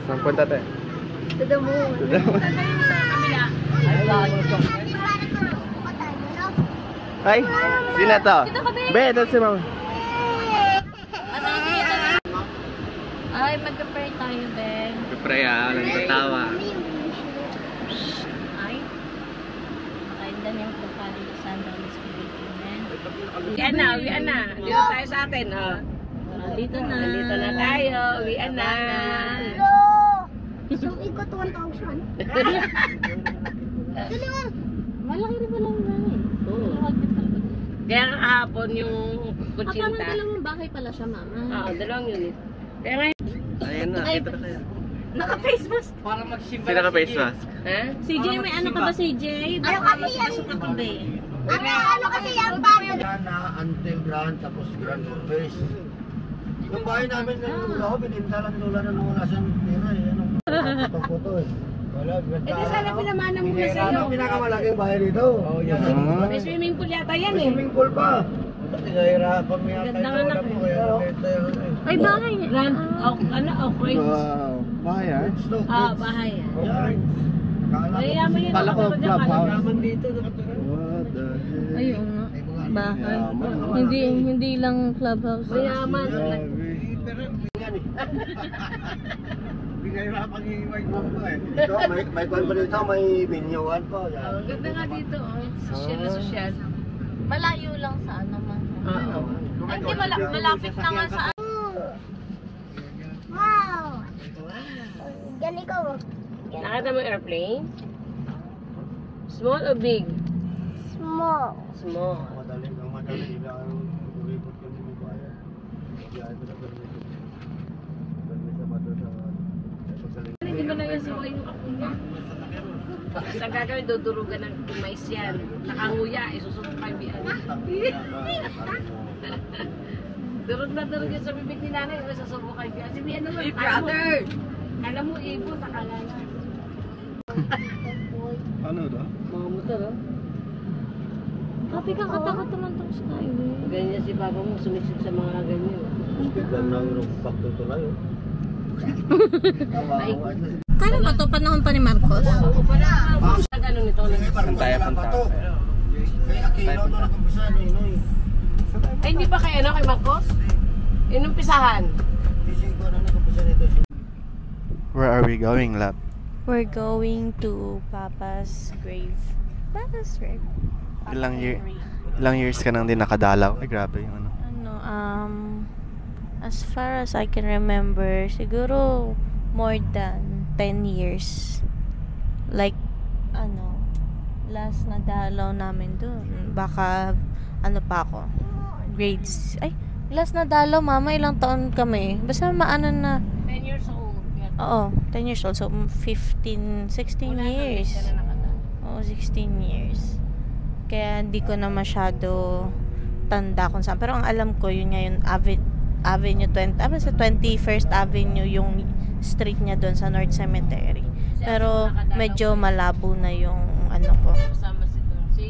Saan punta tayo? To the moon. To the moon. Ay, sino to? Be, ito si mama. Ay, mag-pray tayo, Ben. Mag-pray walang tatawa. Ay. Maganda niyang pagpali sa Sandal Spirit. Amen. Uwian na. Dito tayo sa atin, oh. Dito na. Dito na tayo. Uwian na. Hello! So, ikot 1,000. Malaki rin pala ang gani. Kaya kahapon yung Parang kutsinta. dalawang bahay pala siya, mama. Oo, 2 unit. Kaya ngayon. Ayan na, kita na kayo. Naka-face mask. Sino ka-face mask? Ha? CJ, may ano ka ba, CJ? Ano kasi yan? Ano kasi yan, Pablo? Na until grand, tapos grand face. Yung bahay namin ng loob, bininta lang dola na nung wala siyang tira eh. Ano? Pagputo eh. Wala, Eh di sana pinamana mo na sa'yo. Ano pinakamalaking bahay dito? Oh, yan. May swimming pool yata yan eh. Swimming pool pa. Nahirapan mo yata Ganda nga yung lola na. mo. Kaya nabenta yun eh. Ay, bahay niya. Okay. Wow, bahay yan? Bahay yan. Yan. Mayayaman yun. Kala ko clubhouse. Yaman dito. What the heck? Ayun nga. Bahay. Hindi lang clubhouse. Mayaman. Ito, may kwan pa dito, may binyuan pa. Yan. Ganda nga dito. Sosyal na sosyal. Malayo lang sa ano man. Oo. Ay, hindi malapit na nga sa ano. Wow! Galing ko. Nakita mo yung airplane? Small or big? Small. Small. Madali lang. Uripot kami may bayan. Yan, ito na permit. Permit sa bato sa pagsaling. Hindi ba na yung suway yung ako niya? Sa gagawin, dudurugan ng mais yan. Nakanguya, isusunod kayo biyan. Durog na durog yan sa bibig ni nanay, isasubo kayo biyan. Hindi ano lang, brother! Kala mo ibon, akala na. Ano to? Mga motor, oh. Kapi ka katakot naman itong skyway. Ganyan si papa mo, sumiksik sa mga ganyan. Biglang nang pagtutuloy. Kaya ba ito panahon pa ni Marcos? Oo pala. Sa ganun ito. Pantaya. Kaya Aquino to nag-umpisa Noy. Ay, hindi pa kay ano, kay Marcos? Inumpisahan. Sisi ko na nag-umpisa nito. Where are we going, lab? We're going to Papa's grave. Papa's grave? Ilang years ka nang din nakadalaw? Ay, grabe yung ano. As far as I can remember, siguro more than 10 years. Like, last na dalaw namin dun. Baka, pa ako. Grades. Ay, last na dalaw, mama, ilang taon kami. Basta maano na. 10 years old. Oo, 10 years old. So, 16 years. Oo, 16 years. Kaya hindi ko na masyado tanda kung saan. Pero ang alam ko, yun nga yung Avenue 20. Sa 21st Avenue yung street niya doon sa North Cemetery. Pero medyo malabo na yung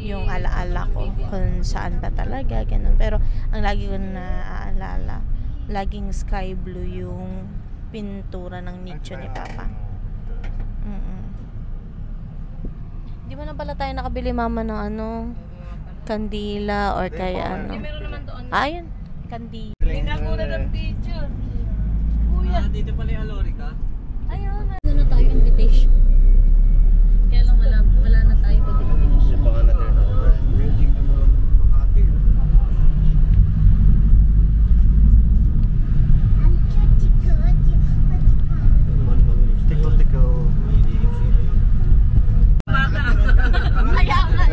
yung alaala ko kung saan ba talaga, ganun. Pero ang lagi ko naaalala, laging sky blue yung pintura ng nicho ni Papa. Di ba na pala tayo nakabili, mama, ng kandila or kaya ano? Meron naman doon. Ayun, kandila. Pinagura ng picture. Kuya. Dito pala yung Alorica. Ayun, na tayo invitation. Kaya lang wala na tayo pag invitation. Siya pa nga na-turn over.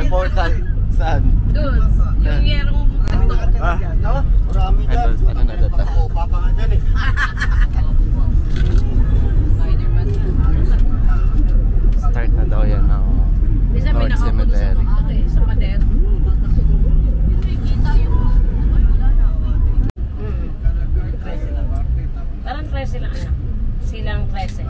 Important. Saan? Doon. Yung yerong Marami dyan. Ano na data? Papa nga dyan eh. Start na daw yan ng North Cemetery. Sa pader. Parang 13 lang anak. Silang 13.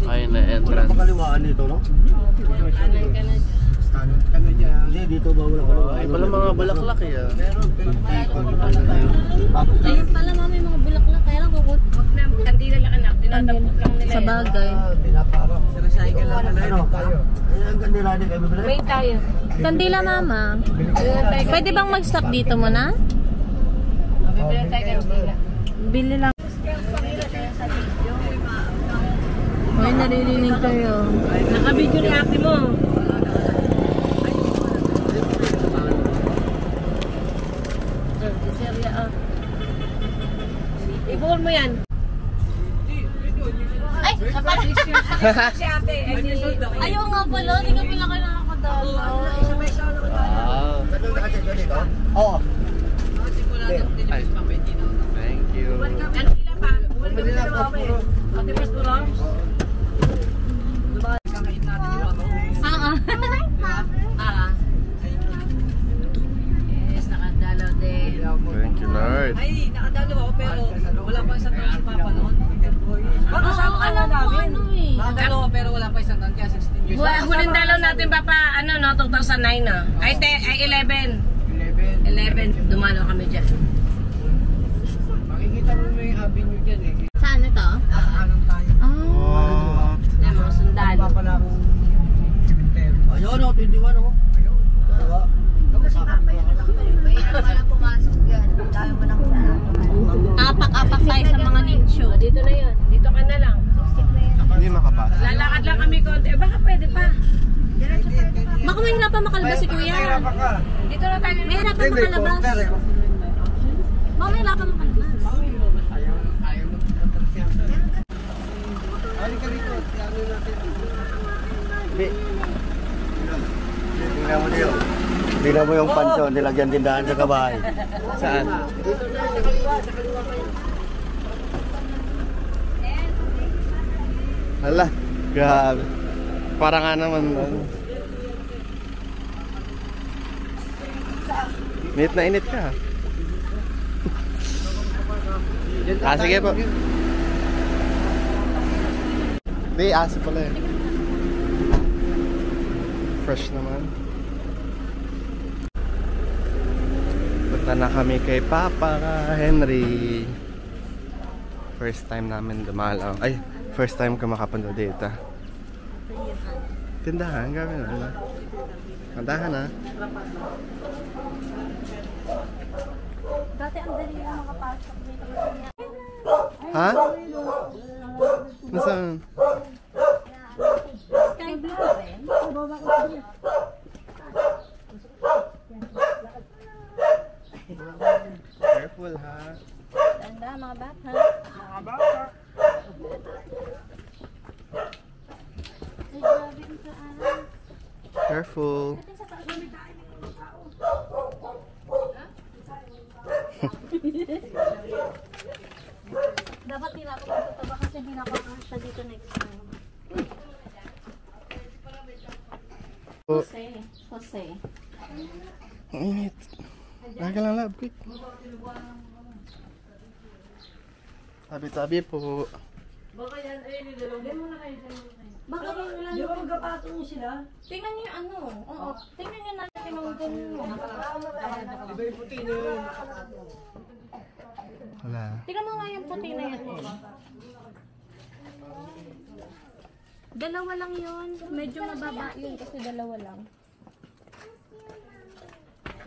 Ayun na entrance. Pakaliwaan nito, no? Kanan ka na dyan. Hindi, dito ba wala pala. Ay pala mga bulaklak eh. Ayun pala mama, may mga bulaklak. Kaya lang kukut. Huwag na, kandila lang anak. Dinadapot lang nila. Sa bagay. Pinaparap. Recycle lang na tayo. Ay, ang ganda rin kami bibili. May tayo. Kandila mama. Pwede bang mag-stop dito muna? Bibili tayo kandila. Bili lang. May naririnig kayo. Nakabidyo ni ate mo. Ibukol mo yan. Ay! Kapal! Si ate. Ayaw nga pala. Hindi ka pala kayo nakakadala. Oo. Ay. Thank you. Kandila pa. Bumili na po puro. Ate mas puro. Ah. Yes, nakadalaw din. Thank you, Lord. Ay, nakadalaw ako pero wala pa isang taon si Papa noon. Kasama ka na namin. Nakadalaw pero wala pa isang taon kaya 16 years. Huling dalaw natin Papa, ano no, 2009 na. Ay 11. 11. Dumalo kami dyan. Makikita mo may avenue dyan eh. Saan ito? Anong tayo? What? Yan mga sundalo. Pala akong cemetery. Ayun o, 21 o. Ayun. Dalawa. Apak-apak tayo sa mga nicho. Dito na yun. Dito ka na lang. Hindi makapasok. Lalakad lang kami konti. Baka pwede pa. Baka mahirapan makalabas si kuya. Dito na tayo. Mahirapan makalabas. Baka mahirapan makalabas. Halika rito. Ano natin? Tingnan mo niyo. Tingnan mo yung panso, nilagyan tindahan sa kabahay. Saan? Hala, grabe. Parang nga naman. Init na init ka. Sige po. Hindi, aso pala eh. Fresh naman. Punta na kami kay Papa Henry. First time namin dumalaw. Ay, first time ko makapunta dito. Tindahan, gawin na. Tindahan na. Dati ang dali lang makapasok dito. Ha? Nasaan? Sky blue pa rin? Careful ha. Tanda mga bata. Mga bata. Ay, grabe ang saan. Careful. Dapat nila ako magtutaba kasi hindi na ako siya dito next time. Jose. Jose. Ang init. Lagi lang lab, quick. Tabi-tabi po. Baka yan, nilologin mo na kayo. Baka wala Di ba magkapatong niyo sila? tingnan niyo yung ano. Oo. Tingnan niyo natin yung ganun. Iba yung puti na yun. Wala. Tingnan mo nga yung puti na yan. Dalawa lang yun. Medyo mababa yun kasi dalawa lang.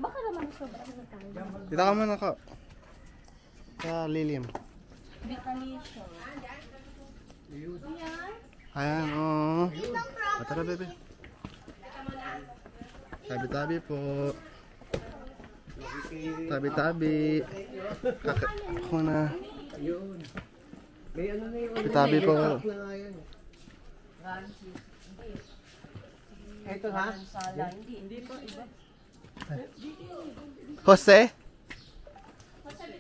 Baka naman sobrang tayo. Dito ka muna ka. Sa lilim. Vitalisyo. Ayan, oo. Tara, bebe. Tabi-tabi po. Tabi-tabi. Ako na. May ano na yun. Tabi-tabi po. Ito ha? Jose?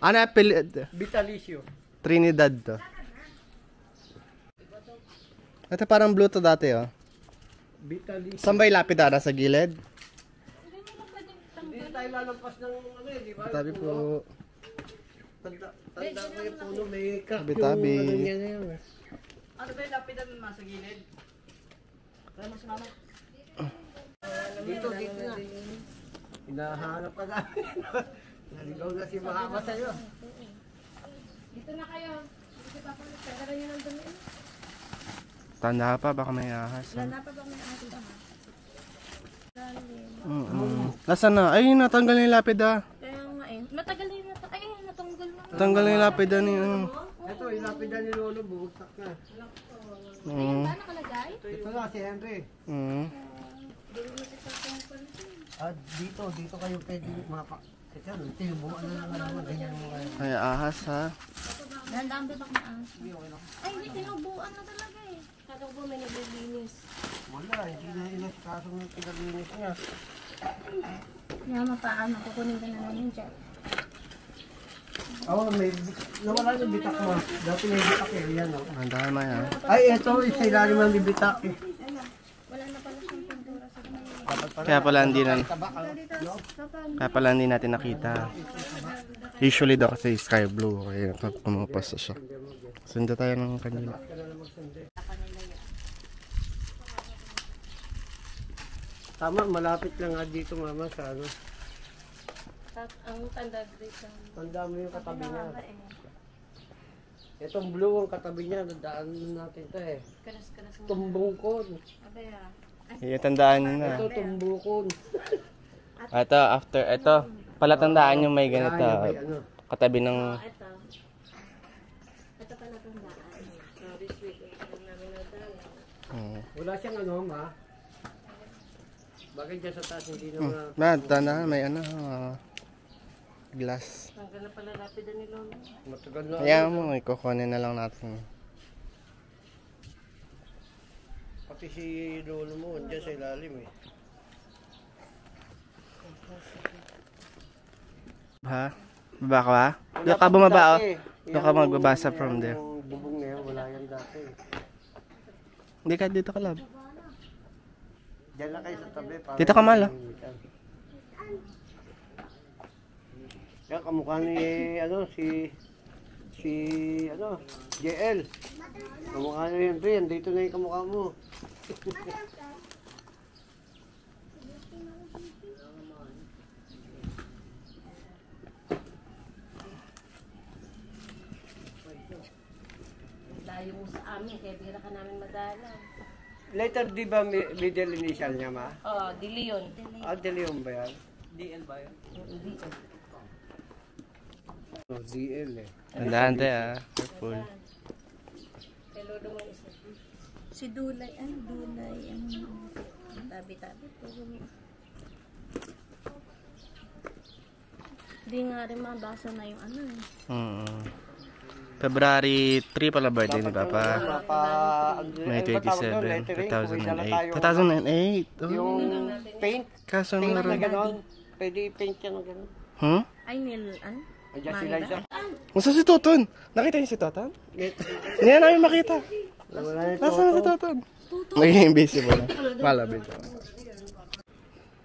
Ano apelid? Vitalicio. Trinidad to. Ito parang blue to dati oh. Vitalicio. Saan ba yung lapidara? Sa gilid? Hindi tayo lalampas ng ano eh, di ba? Tabi po. Tanda ko yung puno, may crack Tabi-tabi. yung ano niya na yun. Ano ba yung lapidan mo sa gilid? Kaya mas mama. Dito na. Hinahanap ka namin. Naligaw na si Mama sa'yo. Dito na kayo. Dito pa po. Tagaran nyo ng dumi. Tanda pa, baka may ahas. Wala pa ba may ating ba? Nasaan na? Ay, natanggal na yung lapid ah. Kaya nga eh. Matagal na yun. Ay, natanggal na. Natanggal na yung lapid ah ni Ito, ilapidan ni Lolo, bumagsak na. Ayun ba nakalagay? Ito na, si Henry. Dito kayo pwede mapa. Kasi ano, ito yung buwan na naman, ganyan mo kayo. Ay, ahas ha. Dandaan ba baka maas? Ay, hindi. Tinubuan na talaga eh. Kala ko ba may naglilinis? Wala, hindi na ilas kaso ng pinaglinis niya. Kaya mapaano, kukunin ka na lang yung jet. Oo, may nawala yung bitak mo. Dati may bitak eh, yan o. Ang dami yan. Ay, ito, isa ilalim ang bibitak eh. Wala na pala siyang pintura sa Kaya pala hindi natin nakita. Usually daw kasi sky blue. Kaya pumapasa siya. Sunda tayo ng kanila. Tama, malapit lang nga dito mama sa ano. ang tanda dito. Tanda mo yung katabi niya. Itong blue ang katabi niya, dadaan natin ito eh. Karas-karas mo. Tumbukon. Abaya. Tandaan nyo na. Ito, tumbukon. Ito, after, ito. Palatandaan yung may ganito. May ano. Katabi ng... Ito. Ito pala tandaan. This week, ito namin nadala. Wala siyang ano, ma. Bakit dyan sa taas hindi naman... Tandaan, may ano, glass. Hanggang na pala rapid ni Lolo. Matagal na. Kaya mo, ikukunin na lang natin. Pati si lolo mo, andyan sa ilalim eh. Ha? Baba ka ba? Doon ka bumaba oh. Doon ka magbabasa from there. Yung bubong na yan, wala yan dati. Hindi ka dito ka lab. Diyan lang kayo sa tabi. Dito ka mal oh. Yan, kamukha ni, ano, si JL. Kamukha ni Henry, dito na yung kamukha mo. Layo mo sa amin, kaya bira ka namin madala. Later, di ba middle initial niya, ma? Oo, dili yun. Ah, De Leon ba yan? DL ba yun? DL. Oh, DL eh. Tandaan tayo ah. Careful. Kay Lolo mo isa. Si Dulay, Dulay, tabi-tabi po. Hindi nga rin mabasa na yung ano eh. February 3 pala birthday ni Papa. May 27, 2008. 2008? Oh. Yung paint, Kaso paint na na rin. gano'n. Pwede i-paint yan na gano'n. Ay, ano? Andiyan si Liza. Masa si Toton? Nakita niyo si Toton? Hindi na namin makita. Wala na Nasaan si Toton? Naging invisible na. Malabit.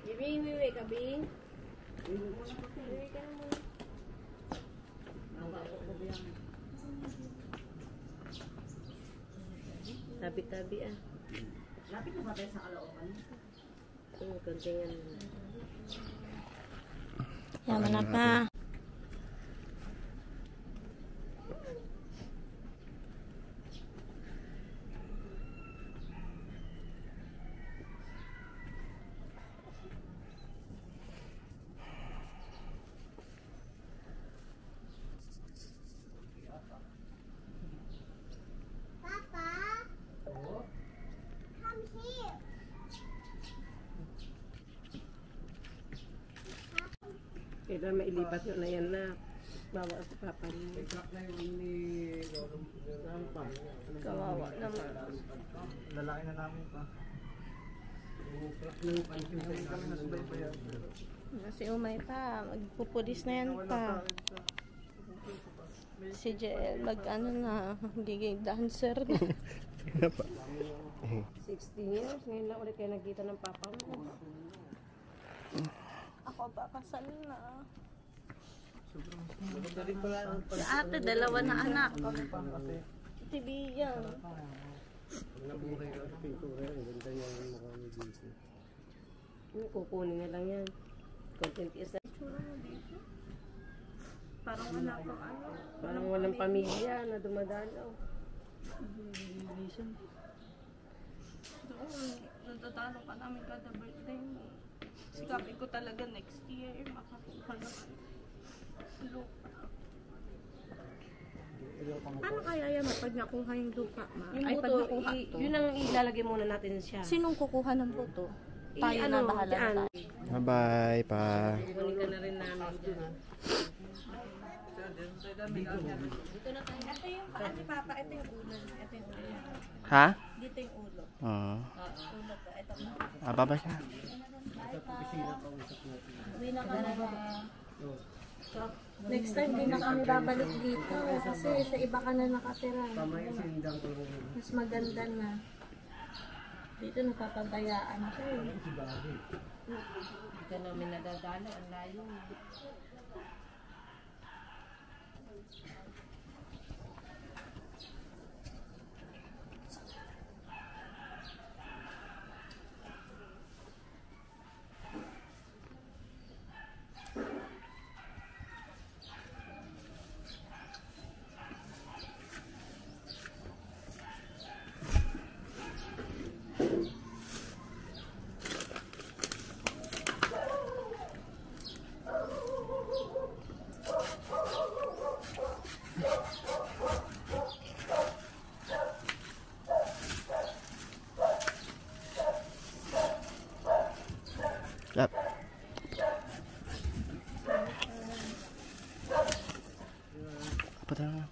Bibi, kabing. Tabi-tabi ah. Lapit na ba tayo sa kalooban? Kontingan. Yaman na pa. Kailan mailipat nyo na yan na bawa sa papa niyo. Kawawa naman. Lalaki na namin pa. Si Umay pa, magpupulis na yan pa. Si JL, mag-ano na, magiging dancer na. 16 years, ngayon lang ulit kayo nagkita ng papa mo. Ako ba, kasal na. Si ate, dalawa na anak. Si Biyang. Nabuhay ka sa pintura, ang ganda niya yung mukha mo dito. Kukunin na lang yan. Content isa. Parang anak ko ano. Parang walang pamilya na dumadalaw. Doon, natatalo ka namin kada birthday mo. Sikapin ko talaga next year, makakuha naman. Lupa. Paano kaya yan pag nakuha yung lupa, ma? Yung Ay, pag buto, nakuha to. yun ang ilalagay muna natin siya. Sinong kukuha ng buto? Tayo na, ano, bahala dyan. na tayo. Bye-bye pa. Kunin ka na rin namin dyan. Ito yung paa ni Papa, ito yung ulo. Ito yung ulo. Ha? Dito yung ulo. Oo. Ulo ko, ito. Bye-bye ka. Uwi na ka na ba? Next time, di na kami babalik dito. Kasi sa iba ka na nakatira. Mas maganda na. Dito napapagayaan ko eh. Dito namin nadadala, ang layo. Yep. Patang.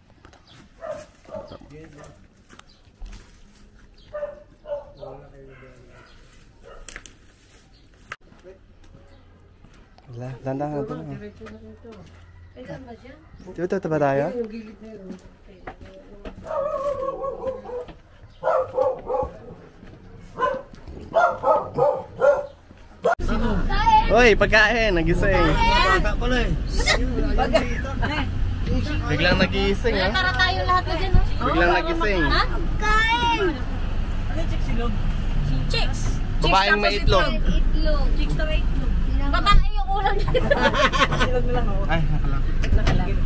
Wala, dandan na ito. Dito ba tayo? Hoy, pagkain, nagising. Bata pala eh. Biglang nagising, ha? Para tayo lahat na dyan, no? Biglang nagising. Ha? Kain! Ano yung chicks silog? Chicks! Babaeng may itlog. Itlog. Chicks na may itlog. Babae yung ulam dito. Silog na lang ako. Ay, nakalang.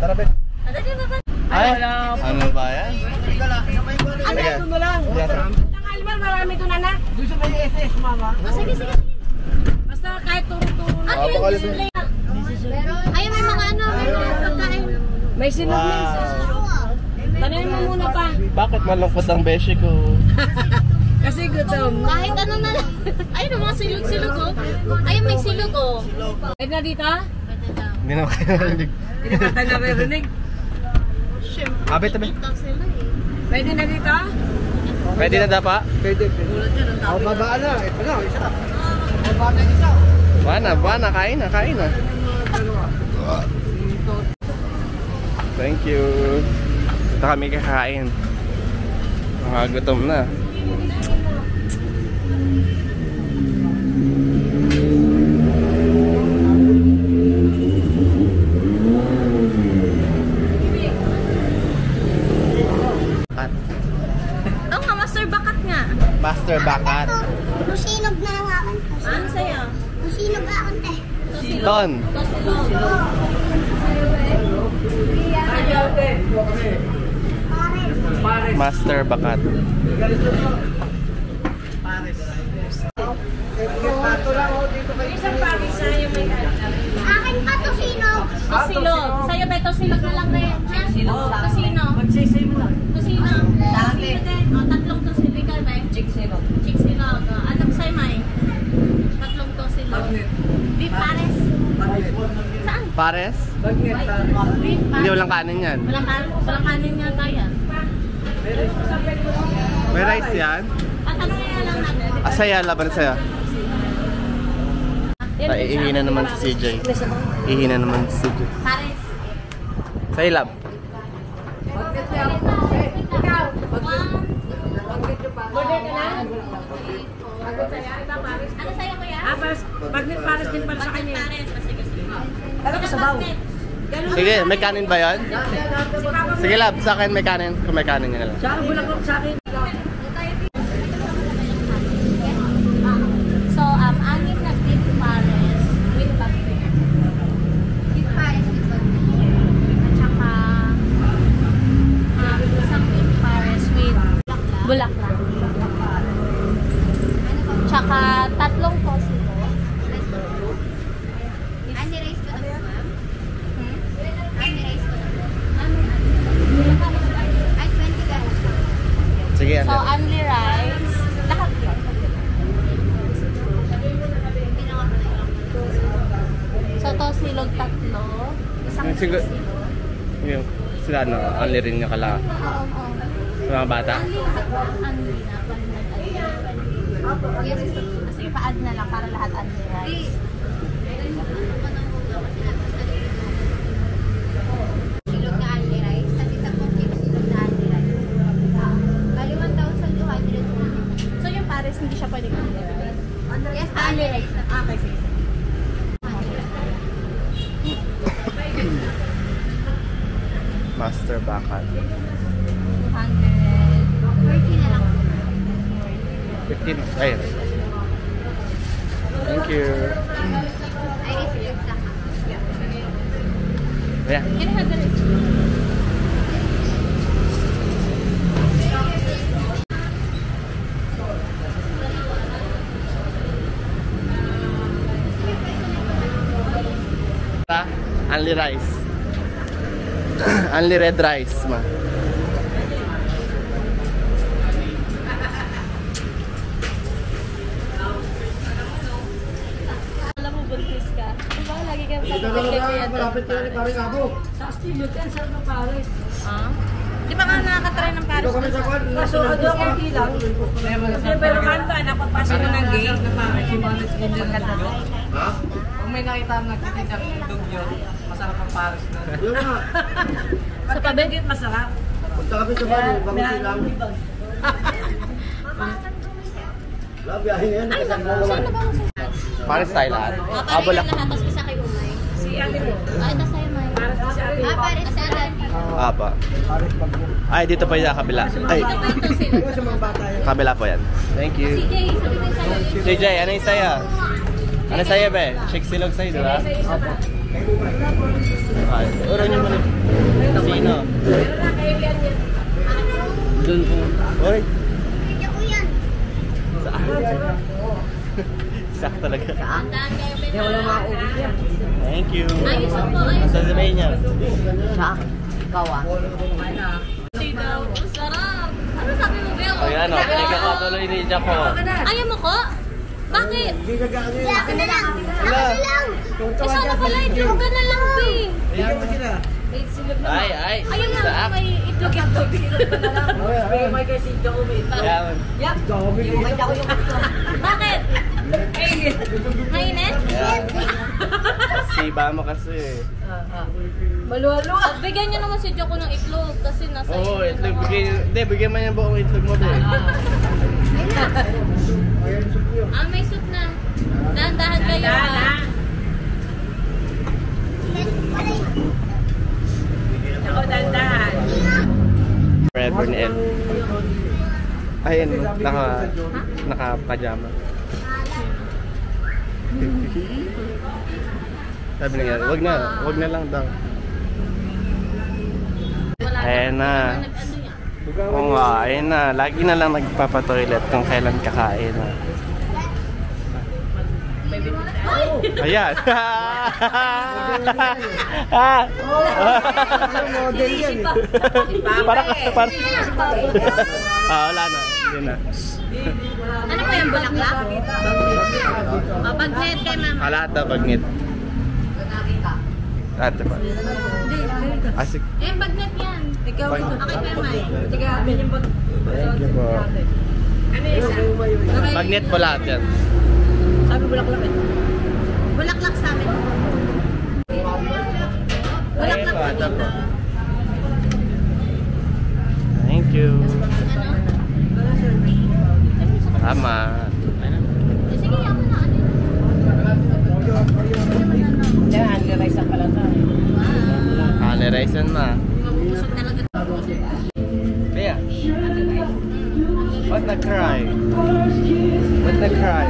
Tara, be. Ano dyan ba? Ay, ano ba yan? Ano ito mo lang? Tangalman, marami ito na na. Doon sa may SS, mama. Sige, sige. Basta kahit turo-turo na. Ano yung display? Ay, may mga ano, may mga pagkain. May silog na. Tanayin mo muna pa. Bakit malungkot ang beshi ko? Kasi gutom. Kahit ano na lang. Ayun, mga silog-silog, oh. Ayun, may silog, oh. Pwede na dito? Pwede daw. Hindi naman kayo narinig. Hindi ba tayo naririnig? Siyempre, Abay, tabi. TikTok sila, eh. Pwede na dito? Pwede na dapa? Pwede. Ako babaan na. Ito na, isa. Babaan na isa. Bana, kain na, kain na. Thank you. Ito kami kakain. Mga gutom na. Oo nga, master bakat nga. Master Bakat. Lusinog na hawakan ko. Ano sa'yo? Lusinog akong te. Ton. Master Bakat. Isang pangis na yung may Akin pa to sinog. Tosilog. Sa'yo ba, tosilog na lang rin. Tosino. Magsisay mo lang. Tosino. Tosilog din. O, tatlong tosilog. Ikaw ba? Chicks-silog. Chicks-silog. Anong sa'yo, May? Tatlong tosilog. Beef pares. Saan? Pares? Beef Hindi, pares. walang kanin yan. Walang kanin nga tayo. May rice yan? Tatanungin na lang natin. Asaya, laban saya. Ihina naman si CJ. Ihina naman si CJ. Pares. Sa ilab. Order ka na? Ano sa'yo, kuya? Magnet pares din pala sa kanya. Pares. Sige, sige. Alam ko sa baw. Sige, may kanin ba yan? Sige lab, sa akin may kanin. Kung may kanin yun na lang. Sa akin, bulaklak sa akin. So, anim na Tsaka 3 tosino. Ani rice ko na po, ma'am. Ani rice ko na po. Ay, 20 guys. Sige, So, ano? only rice. Lahat yun. So, tosilog 3. Isang Siguro, tosilog. yung sila ano, only rin niya kala. Oo. Sa mga bata. Only na. Yes, kasi pa-add na lang para lahat only rice. Silog na ani rice. Tapos isa pong silog na ani rice. Bali 1,200. So, yung pares hindi siya pwedeng only rice. Yes, ani rice. Okay, sige. Master Bakal. 200. 30 na lang. 15. Ayun. Thank you. Ay, silog sa Ayan. Can I have the rice? Only rice. Only red rice, ma. Alam mo, buntis ka. Diba, lagi ka Ito na lang, malapit ka na ni Paring Abo. Sa Astillot yan, sarap ng Paris. Ah? Di ba ka nakakatry ng pares? Ito kami sa kwan. Kaso ano ang konti lang. Pero kanta, napapasok mo ng gay. Ha? Kung may nakita ang nagtitinda ng dog yun, masarap ang Paris na. Yun nga. Sa pabigit, masarap. Punta kami sa bago, bango silang. Biyahe ngayon, nakasang mo naman. Pares tayo lahat. Abulak. Tapos isa kay Umay. Si ate mo. Ay, ito sa'yo, May. Para sa ate. pares sa ate. Apa. Ay, dito pa yung kabila. Ay, kabila po yan. Thank you. JJ, ano yung saya? Ano saya, be? Shake silog sa'yo, di ba? Ay, uro niyo muna. Sino? Doon po. Oy. Video ko yan. Sak talaga. Hindi, wala makauwi yan. Thank you. Ayos po, ayos. Sa sabihin niya. Siya? Ikaw ah. Sidaw. Ang sarap. Ano sabi mo, Beo? Ayan o, pinigyan ko tuloy ni Japo. Ayaw mo ko? Bakit? Laki na lang. Wala. Laki lang. Isa na pala, itlog ka na lang, Be. Ay, ay. Ayaw na, Sak. may itlog yung tubig. Bigay mo kay si Jacobin. Ayan. Yap. May ako yung Bakit? Mainit? Ayan. Siba mo kasi. Maluwalo. Bigyan niyo naman si Joko ng itlog kasi nasa Oo, itlog. Hindi, bigyan man yung buong itlog mo, be. Ah, may soup na. Dahan-dahan kayo. Dahan. Ako dandahan. Forever ni El. Ayun, naka-pajama. Sabi niya, wag na lang daw. Ayan na. Oo nga, ayan na. Lagi na lang nagpapatoilet kung kailan kakain. Ayan. Model yan eh. Para. Wala na. Yun na. Ano po yung bulaklak? Bagnet kay mama. Wala ata bagnit. Ate pa. Asik. Eh, bagnet yan. Ikaw Bag- ito. Okay, pero may. Tiga, amin yung bag. Thank you po. Ano isa? Magnet po lahat yan. Sabi bulaklak eh. Bulaklak sa amin. Ayun po, ate po. Thank you. Tama. Sige, ako na. Yan, only rice ang palata. Kaleraisan na. Busog talaga. Kaya. What the cry? What the cry?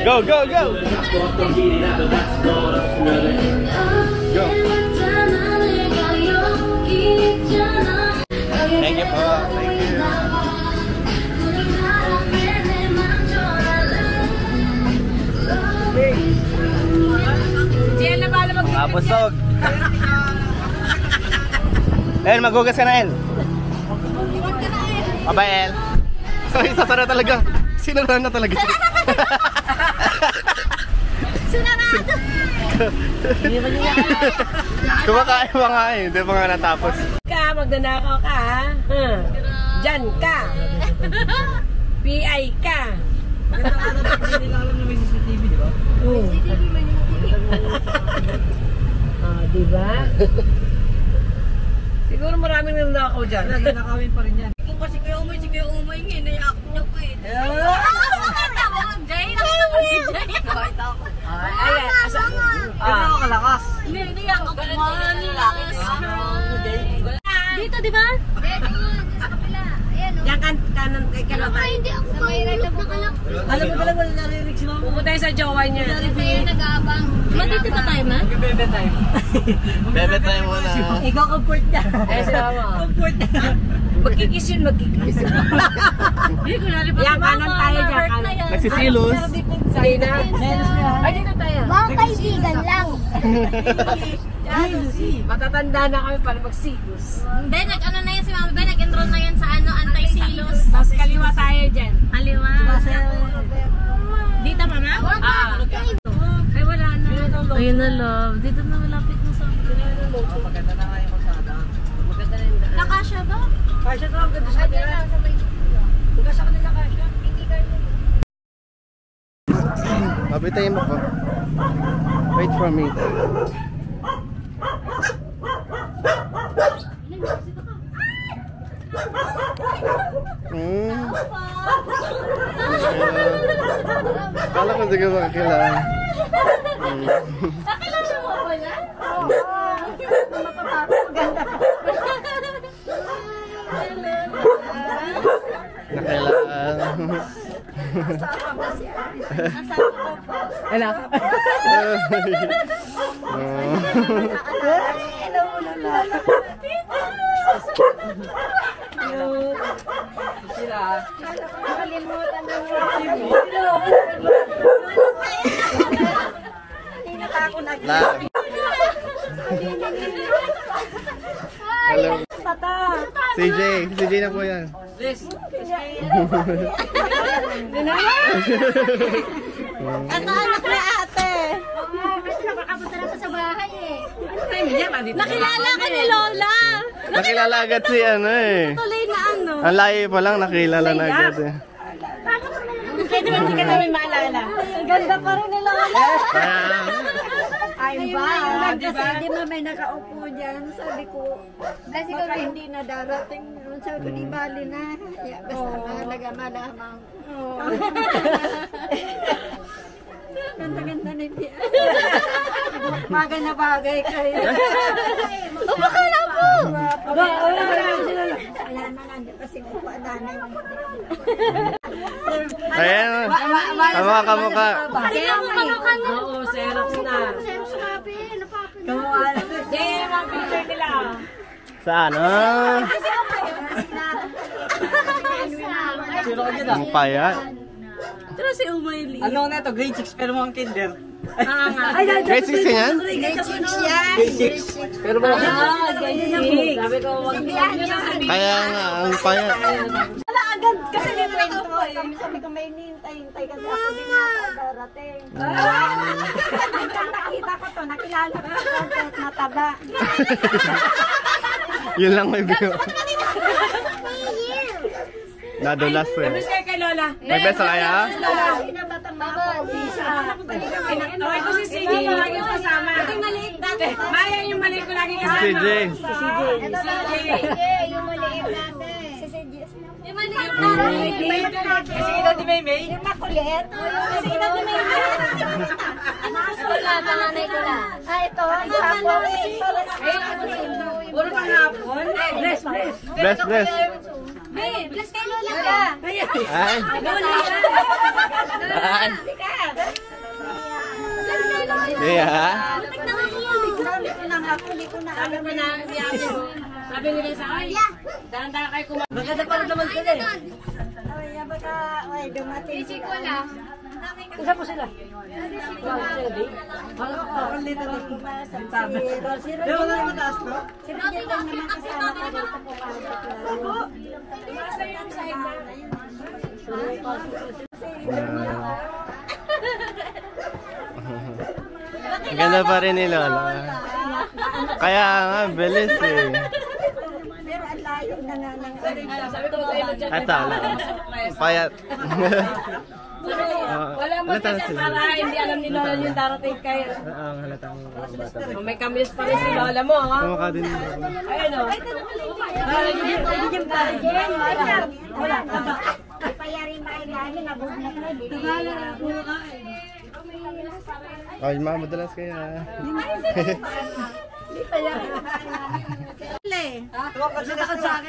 Go, go, go! Go! Thank you po. Thank you. Diyan na pala mag- Busog. El, maghugas ka na, El. Bye-bye, El. Sorry, sasara talaga. Sinara na talaga. Sunarado! Kumakain pa nga eh. Hindi pa nga natapos. Magnanakaw ka, ha? Diyan ka. PI ka. Hindi lang alam na may CCTV, di ba? Oo. Diba? Siguro maraming nanakaw dyan. Nakawin pa rin yan. Kung kasi Kuya Umoy nga, naiyak niyo po eh. Jay, nakita ako. Ayan, asan? Ano ako kalakas? Naiyak ako. Dito, di ba? Sa kapila. Ayan, o. Yan kanan kay Kalabay. Hindi ako kahulog na kalak. Alam mo talaga wala narinig si Mama. Pupunta tayo sa jowa niya. Kaya nag-aabang. Dito ba tayo, ma? Bebe time. Bebe tayo muna. Ikaw comfort niya. Eh, si Mama. Comfort niya. Magkikis yun, magkikis. Yan, kanan tayo dyan. Kanan. Nagsisilos. Hindi na. Ay, dito tayo. Mga kaibigan lang. Matatanda na kami para magsilos. Hindi, nag-ano na yan si Mama. Nag-enroll na yan sa anti-silos. Tapos kaliwa tayo dyan. Kaliwa. Dito, Mama? Ay, wala na. Ayun na, love. Dito na malapit na sa akin. Maganda na nga yung magsada. Maganda na yung daan. Nakasya ba? Kasha to, ang ganda sa kanila. Huwag sa kanila kasha. Mabitayin mo ko. Wait for me. Kala ko hindi ka makakilala. Nakilala mo ako yan? Nakilala. Ano? Sila. Nakalimutan mo. La. Hello. CJ na po yan. Liz. Ang anak na ate. Nakakapunta na pa sa bahay eh. Nakilala ka ni Lola. Nakilala agad si ano eh. Tuloy na ano. Ang layo pa lang nakilala na agad eh. Kaya naman hindi ka namin maalala. Ang ganda pa rin ni Lola. Ay ba? Kasi di ba may nakaupo dyan, sabi ko, baka hindi na darating yun. Sabi ko, di bali na. Ya, basta mahalaga malamang. Ganda-ganda na hindi. Bagay na bagay kayo. Baka na po. Ayan na nga, kasi kuha namin. Ayan. Kamukha kamukha. Kaya mo kamukha niya. Oo, Xerox na. Kamukha na. Jay, yung mga picture nila. Sa ano? Sino ka dyan Ang payat. Pero si Umayli. Ano na ito? Grade 6 pero mga kinder. Grade 6 yan? Grade 6 yan. Grade 6. Pero mga kinder. Sabi ko, wag mo sasabihin. Kaya nga, ang payat. Wala agad kasi may kwento kami. Sabi ko may hintay-hintay kasi ako din nakadarating. Nakita ko to, nakilala ko to, mataba. Yun lang may view. Nadulas eh. Miss kayo kay Lola. May besa kaya? Sinabatang mga paubisa. Oh, ito si CJ, lagi yung kasama. Yung maliit dati. Maya yung maliit ko lagi kasama. CJ. Ito na yung maliit dati. Yung maliit dati. Kasi ito di Maymay. Yung makulit. Kasi ito na may Wala pa nanay ko na. Ito, ang sapo. Puro pang hapon. Bless, bless. Bless, bless. Hey, bless kay Lola ka. Ay. Ay. Kaya ha? Sabi nila sa akin, dahan-dahan kayo kumain. Maganda pa rin naman sila eh. Ay, baka, ay, dumating sila. Wala. Isa po sila. Sila di? Parang dito na. Pero wala naman taas no? Sige lang naman kasama ko dito po Ganda pa rin ni Lola. Kaya nga, bilis eh. Pero ang layo na nga ng Sabi ko tayo dyan. Ito, payat. Wala mo kasi para hindi alam ni Lola yung darating kayo. Ang halatang bata. May kamis pa rin si Lola mo, ha? Kumaka din. Ayun o. wala. Ipayari maigani na buhok na dito. Ay, ma, madalas kaya.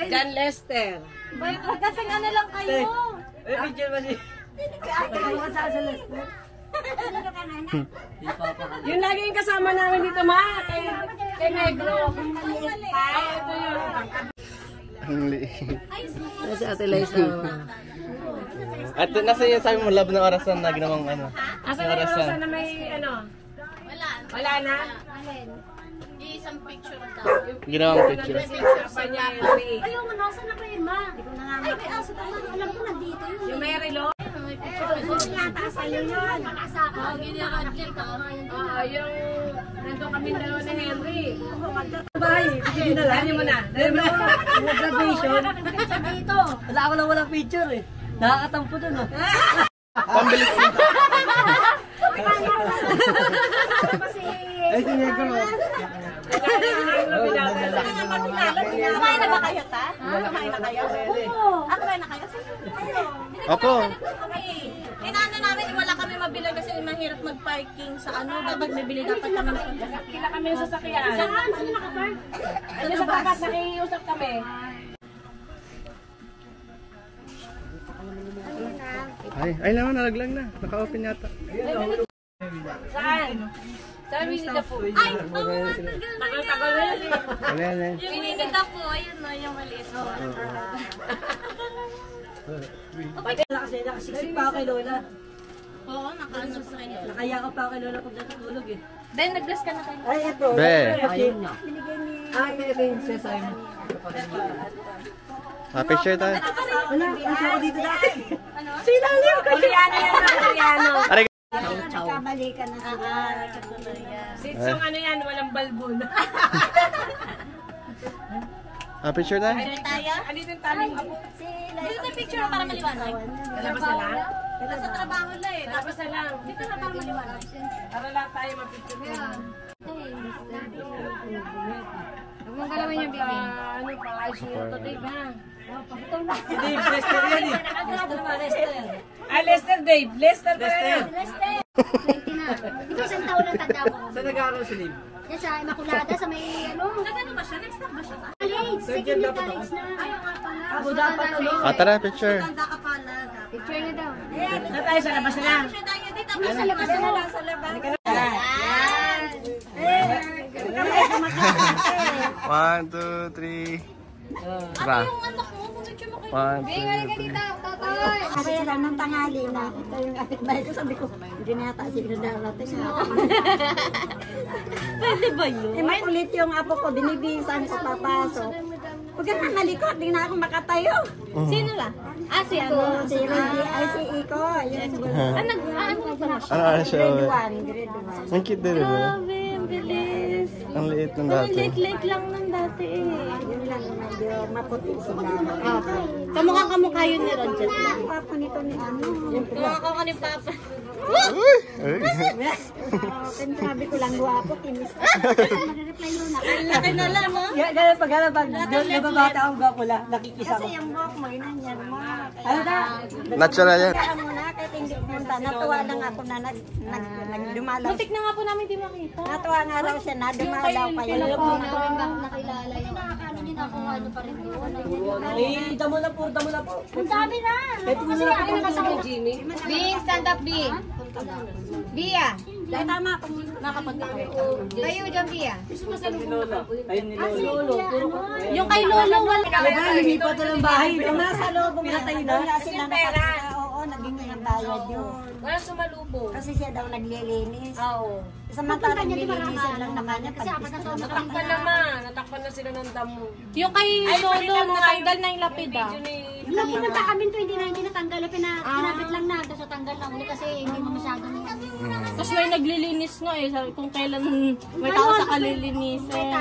John Lester. Kasing ano lang kayo. Yung laging kasama namin dito, ma. Kay Negro. Ito yun. Ang liit. Si Ate Liza. At nasa yun sabi mo, love ng orasan na ginawang ano. Asa na yung orasan na may ano? Wala. Wala na? Isang picture ka. Ginawang picture. Pa niya yung may... Ayaw mo, nasa na kayo, ma? Ay, may aso naman. Alam ko, nandito yun. Yung may relo? May picture. Gusto yata sa'yo yun. Nakasaka. Ginirakadyan ka. Oo, yung... Nandun kami dalawa ni Henry. Bahay, bigyan na lang. Dali mo na. Dali mo na. Graduation. Dito. Wala ako lang walang picture eh. Nakakatampo dun oh. Pambilis na. Ay, siniguro. Kumain na ba kayo, ta? Kumain na kayo? Oo. Kumain na kayo? Opo. Inaano namin, wala kami mabili kasi mahirap mag-parking sa ano. Dapat bibili dapat kami. Kila kami yung sasakyan. Saan? Saan nakapark? Ano sa tapat, nakiusap kami. Ay naman, nalaglag na. Naka-open yata. Saan? Saan binida po? Ay! Oo nga, Tagal-tagal na yun eh. Wala yan. yung binigda po, ayun no, yung maliit. Kasi nakasiksik pa ako kay Lola. Oo, nakaano sa kanya. Nakayakap pa ako kay Lola pag natutulog eh. Ben, nag-bless ka na kayo. Ay, ito. Be. Ayun na. Ay, may siya sa inyo. Picture tayo. Wala, kasi ako dito dati. Ano? Sinalim ko. Koreano yan, Koreano. Aray. Kamali ka na sila. Sitsong ano yan, walang balbon. Picture tayo. Picture tayo? Ano yung taling apo? Dito na picture para maliwanag. Labas na lang? Nasa trabaho na eh. Labas na lang. Dito na para maliwanag. Para lang tayo mapicture ko. Huwag mong galawin yung baby. Ano pa, ay siya to Dave ha? Hindi, Lester yan eh. Ah, Lester Dave. Lester pa yan. Lester! 20 na. Ito isang taon lang tanda ko. Saan nag-aaral si Liv? Yan sa Immaculada, sa may ano. Nagano ba siya? Next stop ba siya? College! Second year college na. Ayaw nga pala. Ako dapat ano? Tara, picture. Ganda ka pala. Picture na daw. Na tayo sa labas na lang. Picture tayo dito. Sa labas na lang. Sa labas. One, two, three. Tara. Yung anak mo, picture mo kayo. One, two, three. Kasi lang ng tangali na. Ito yung kapitbahay ko. Sabi ko, hindi na yata si Gradarating na. Pwede ba yun? Eh, makulit yung apo ko. Binibisan ko papasok. Huwag ka na malikot. Di na ako makatayo. Sino lang? Ah, si ano? Si Reggie, ay si Iko. Ano ba na siya? Ano siya? Grade 1. Ang cute din, diba? Grabe, ang bilis. Ang liit ng Ang dati. liit-liit lang ng dati eh. Yun lang, medyo maputi sila. Kamukha yun ni Roger. Ang papa nito ni ano. Kamukha ni Papa. Uy! Ay. Sabi ko lang, guwapo, kinis. Mag-reply yun na. Ang laki na lang, oh. Ganun pag nababata ang gwapo lang, nakikisa Kasi yung buhok mo, inanyan mo. Ano na? Natural yan. Kaya mo na, kahit hindi pumunta. Natuwa lang ako na nagdumalaw. Muntik na nga po namin di makita. Natuwa nga raw siya na dumalaw pa yun. Nakilala yun. nakuha ano pa rin yun. Eh, damo na po. Ang dami na. Kasi ano na kasama yung Jimmy? Bing, stand up, Bing. Bia. Tama, nakapagka kayo. Kayo dyan, Bia. Yung kay Lolo, wala. Lumipat na ng bahay. Nasa loob ng pinatay sila pera. Oo, naging ng bayad yun. Wala sumalubong. Kasi siya daw naglilinis. Oo. Samantalang nililinisan lang naman niya. Natakpan na sila ng damo. Yung kay Lolo, natanggal na yung lapid ah. Nung pinunta kami 2019 natanggal, pinapit lang na. Tapos natanggal na uli kasi hindi mo masyadong Tapos may naglilinis nga eh. Sabi kung kailan may tao sa kalilinis eh.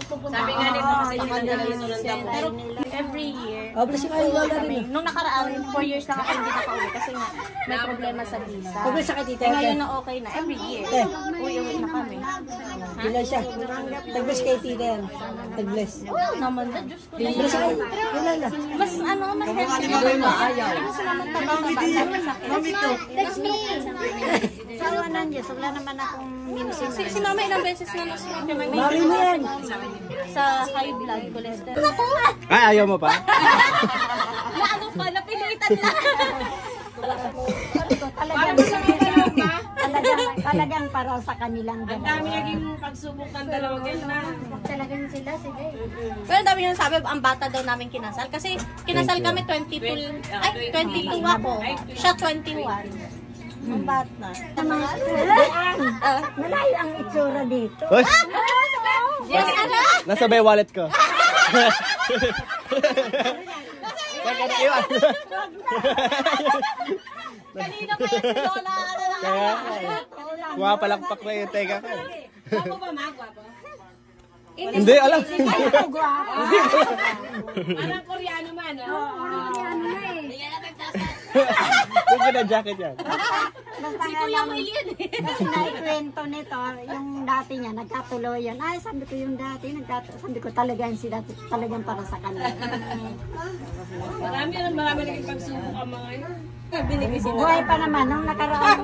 Sabi nga nito kasi yung natanggal nito ng damo. Pero every year, Kasi kayo lola rin. nung nakaraan, 4 years lang ako hindi nakauwi kasi nga may problema sa visa. Pagod sa katita. Eh ngayon na okay na, every year. Uwi na kami. Ilan siya? Tag-bless kay tita yan. Tag-bless. Oo naman na, Diyos ko. Bless kayo. Ilan na? Mas mas healthy na rin maayaw. Kasi naman That's me. Sa awanan Diyos, wala naman akong minusin. Si mama ilang beses na nasulit may Mari mo yan. sa high blood cholesterol. Ay, ayaw mo pa? Na ano pa, napilitan na. Talagang para sa kanilang Ang dami naging pagsubok ng dalawang yan na. Talagang sila, sige. Pero dami nang sabi, ang bata daw namin kinasal. Kasi kinasal kami 22 ako. Siya 21. Ang bata. Malayo ang itsura dito. Hoy! Nasa ba yung wallet ko? Kanina pa yan si Lola. Kaya, pumapalakpak na yung tega ko. Gwapo ba, ma? Gwapo? Hindi, alam. Parang Koreano man, Yung gina-jacket yan. Si Kuya William Kasi naikwento nito, yung dati niya, nagkatuloy yan. Ay, sabi ko yung dati, sabi ko talagang sila, talagang para sa kanila. Marami naging pagsubok ang mga yun. Buhay pa naman, nung nakaraan.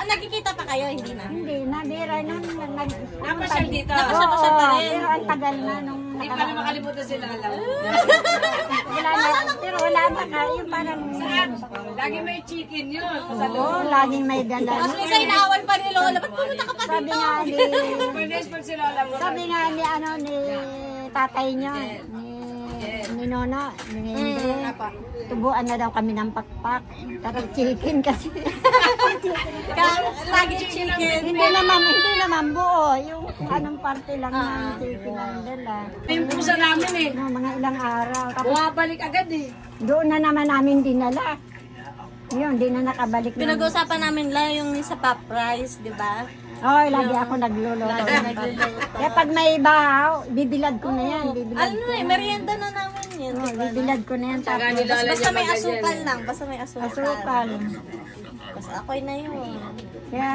Nagkikita pa kayo, hindi na? Hindi, nabira nung Napasyal dito. Napasyal pa rin. Pero ang tagal na nung Hindi pa na makalimutan sila alam. wala na, pero wala na ka, yung parang Lagi may chicken yun. oo, laging may dala. Tapos minsan inaaway pa ni Lola, ba't pumunta ka pa Sabi dito? nga ni, Pwede pag sila alam mo. sabi nga ni ano ni tatay niyo, ni Nono, ni Andre, tubuan na daw kami ng pakpak. Tapos chicken kasi. Lagi chicken. Hindi naman buo. Yung anong parte lang ng chicken ang dala. Yung pusa namin eh. No, mga ilang araw. Tapos Bumabalik agad eh. doon na naman namin dinala. Yun, di na nakabalik na. Pinag-uusapan namin lang yung sa pop rice, di ba? Oo, lagi ako nagluluto. Kaya pag may bahaw, bibilad ko na yan. Bibilad Ano eh, merienda na namin yun. ko. Bibilad ko na yan. Saka Tapos nilala Basta niya may maganyan. asukal lang, basta may asukal. asukal. Basta ako'y na yun. Kaya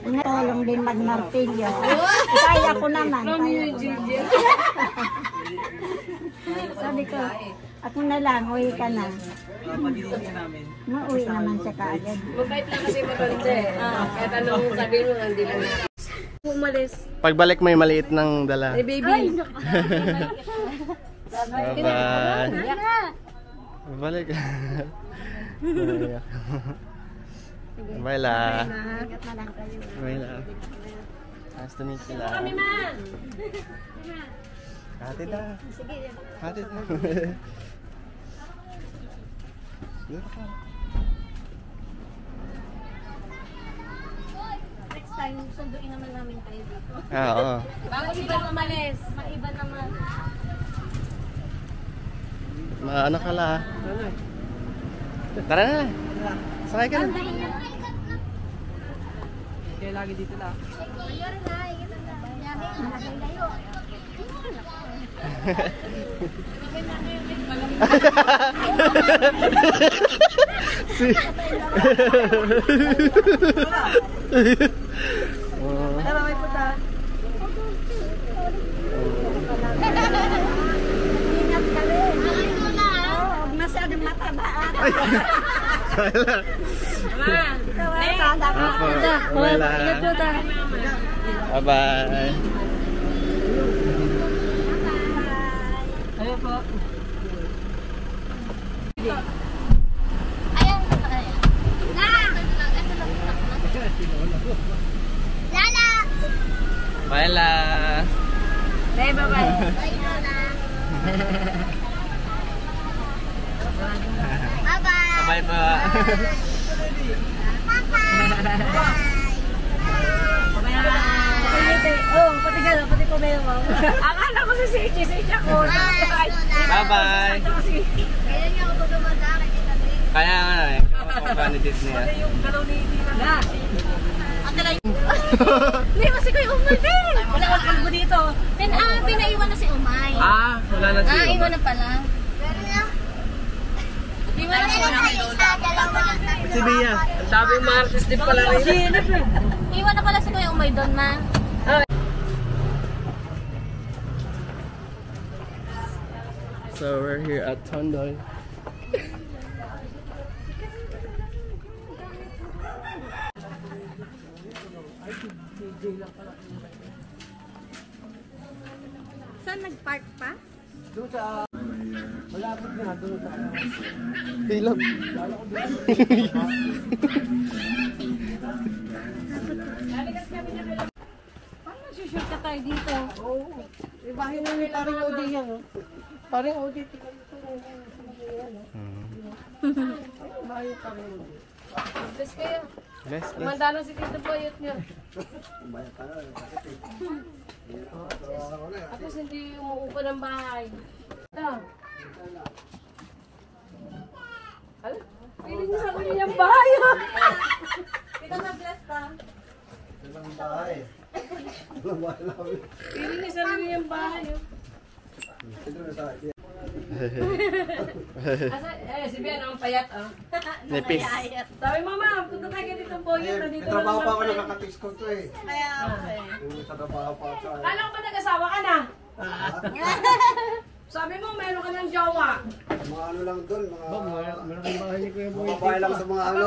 natulong din magmartilyo. Kaya ko naman. Sabi ko, ako na lang, uwi ka na. Mauwi naman siya kaagad. Mabait lang kasi matanda eh. Kahit anong sabihin mo, hindi lang na. Umalis. Pagbalik may maliit ng dala. Hey baby. Bye-bye. Balik. Bye la. Bye la. Nice to meet you la. Kami man. Hatid na. Hatid na. Next time, sunduin naman namin kayo dito. Oo. Bago sila umalis. Maiba naman. Ano ka la? Tara na. Sakay ka na. Kaya lagi dito lang. Tara, may puta. Ingat ka rin. Oo, masyadong mataba. Apo. Bye la. Bye-bye. Ayan. Lala! Bye, La. Bye, bye-bye. Bye, Lala. Bye-bye. Bye po. Pati ko meron mo. Akala ko si Sage ako. Bye-bye. Kailan niya ako pagkamada? Kaya nga eh. Kapag-candidate niya. Yung galaw ni Dina. Hindi, kasi ko yung umay din. Wala kang kalbo dito. Pinaiwan na si Umay. Wala na siya. Iwan na pala. Iwan na si Umay. Si Bia. Sabi Marcos din pala rin. Iwan na pala si Kuya Umay doon, ma. So we're here at Tondoy. Saan nag-park pa? Doon sa... Malapit na, doon sa... Hilab. Paano shoot ka tayo dito? Oo. Bahay na ni parang OD yan, oh. Parang OD. Bahay parang OD. Bless kayo. Bless, bless. Mandalo si Tito Boyot niya. Tapos hindi umuupo ng bahay. Ito. Hala? Piling niya sa kanyang bahay. Ikaw na-bless ka. Walang bahay. Walang bahay namin. Piling niya sa kanyang bahay. Ito na sa akin. Si Bian ang payat. Nipis. Sabi mama, punta tayo kay Tito Boyot. May trabaho pa ako nakakatis ko to eh. Kaya okay. Yung trabaho pa ako. Kala ko ba nag-asawa ka na? Sabi mo, meron ka ng jowa. Mga ano lang doon, mga... Mga bahay lang sa mga ano.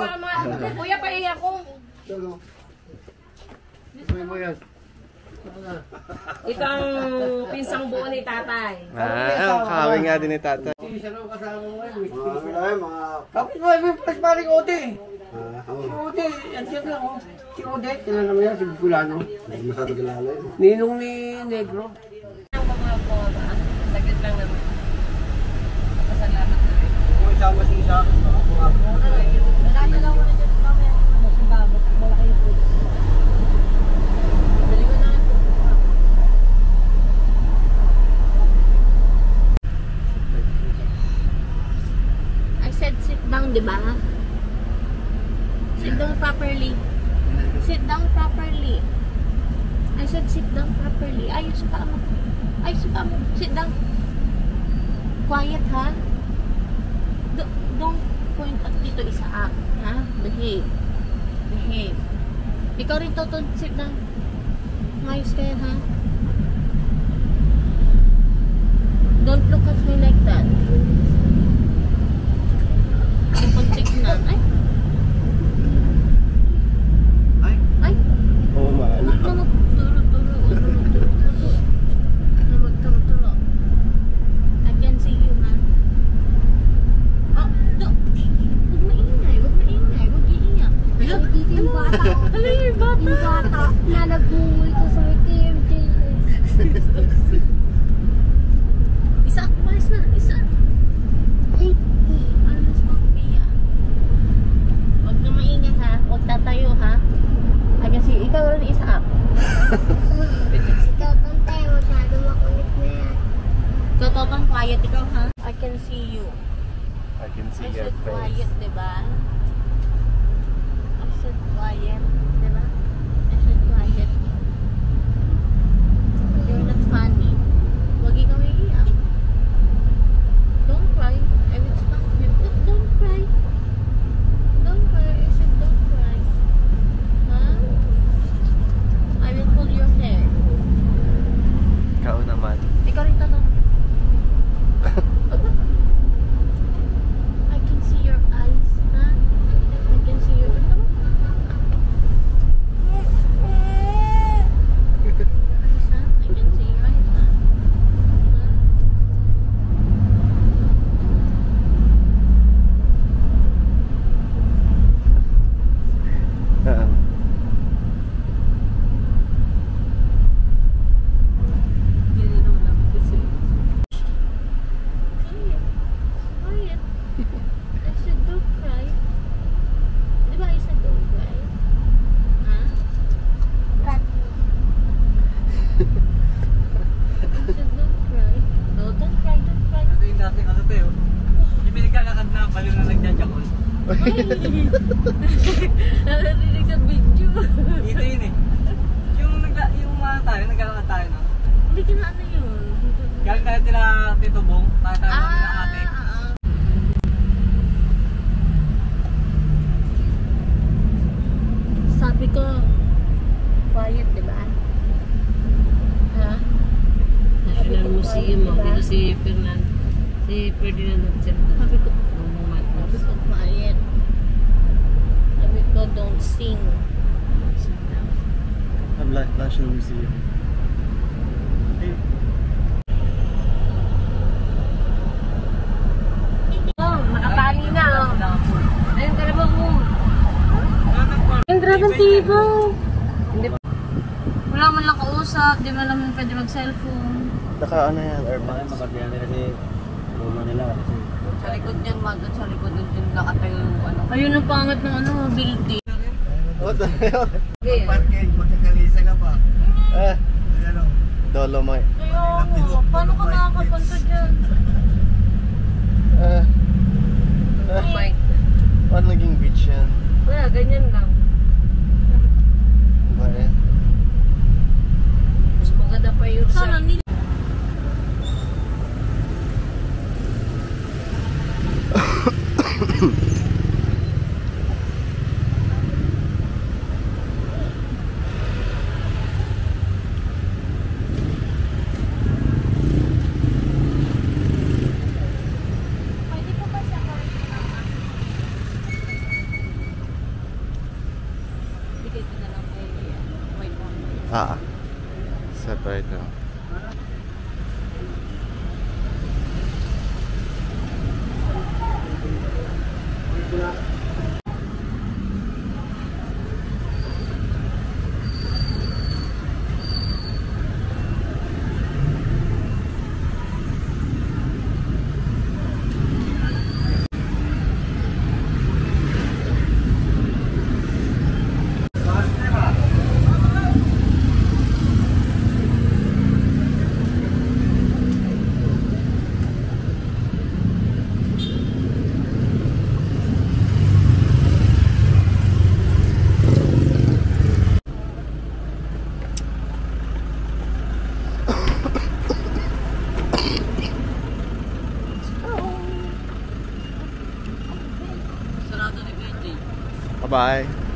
Kuya, paiyak ko. Ano? Ito ang pinsang buo ni tatay. Ang kawin nga din ni Tata. Mga ano lang, mga... Kapit mo, may paring Ode. Ode, yan siya lang, oh. Si Ode, kilala mo yan, si Bulano. Hindi masyado kilala yun. Ninong ni Negro. Saglit lang naman. Pasalamat na rin. Kung isama siya sa I said sit down, di ba? Sit down properly. Sit down properly. I said sit down properly. Ayos pa mo. Ayos pa mo. Sit down. Quiet, ha? Don't point at dito isa up. Ha? Behave. Behave. Ikaw rin Toton. Sit down. Ayos kayo, ha? Don't look at me like that. Puntik na. Ay. Ay. Oo, mahal. Magturo. I can see you, ha? Oh, no. Huwag maingay. Huwag iiyak. Dito yung bata. Ano yung bata? Yung bata na nagbungol ko sa TMJS. Isa. Umayos na. Isa. Alas mo, Pia. Huwag ka maingay, ha? Huwag tatayo, ha? I can see you. Ikaw rin isa up. Ikaw kang tayo, masyado makulit na yan. Ikaw, Toton, quiet. Ikaw, ha? I can see you. I can see I your said face. quiet, diba? I said quiet, diba? I said quiet. You're not funny. Huwag ikaw iiyak. Don't cry. I will stop you. Don't cry. Don't cry. I said don't cry. Huh? I will pull your hair. Ikaw naman. Ikaw rin, Tato. I can see your eyes, huh? I can see your... baliw na nagjajakol. Narinig sa video. Ito yun eh. Yung tayo, naglalakad tayo na. Hindi ka na ano yun. Galing tayo tila Tito Bong, tayo nila ate. Sabi ko, quiet, di ba? Ha? National Museum, dito si Ferdinand Duterte. Sabi ko, quiet. Sabi ko, don't sing. National Museum. Oh, nakatali na, oh. Ayun, kalabang mo. Yung Dragon Tibo. Hindi pa. Wala man lang kausap, di man naman pwede mag-cellphone. Naka ano yan, airpods. Makardiyan nila si Roma nila. Sa likod niyan, Magat, sa likod doon nakatayo yung ano. Ayun ang pangat ng ano, building. What the hell? Parking, magkakalisa ka pa. Ayan o. Dolomite. Ayaw, paano ka makakapunta dyan? Paano naging beach yan? Wala, ganyan lang. Ba eh? Mas maganda pa yung Sana nila. Bigay ko na lang kay White Mountain. Separate na. Bye-bye.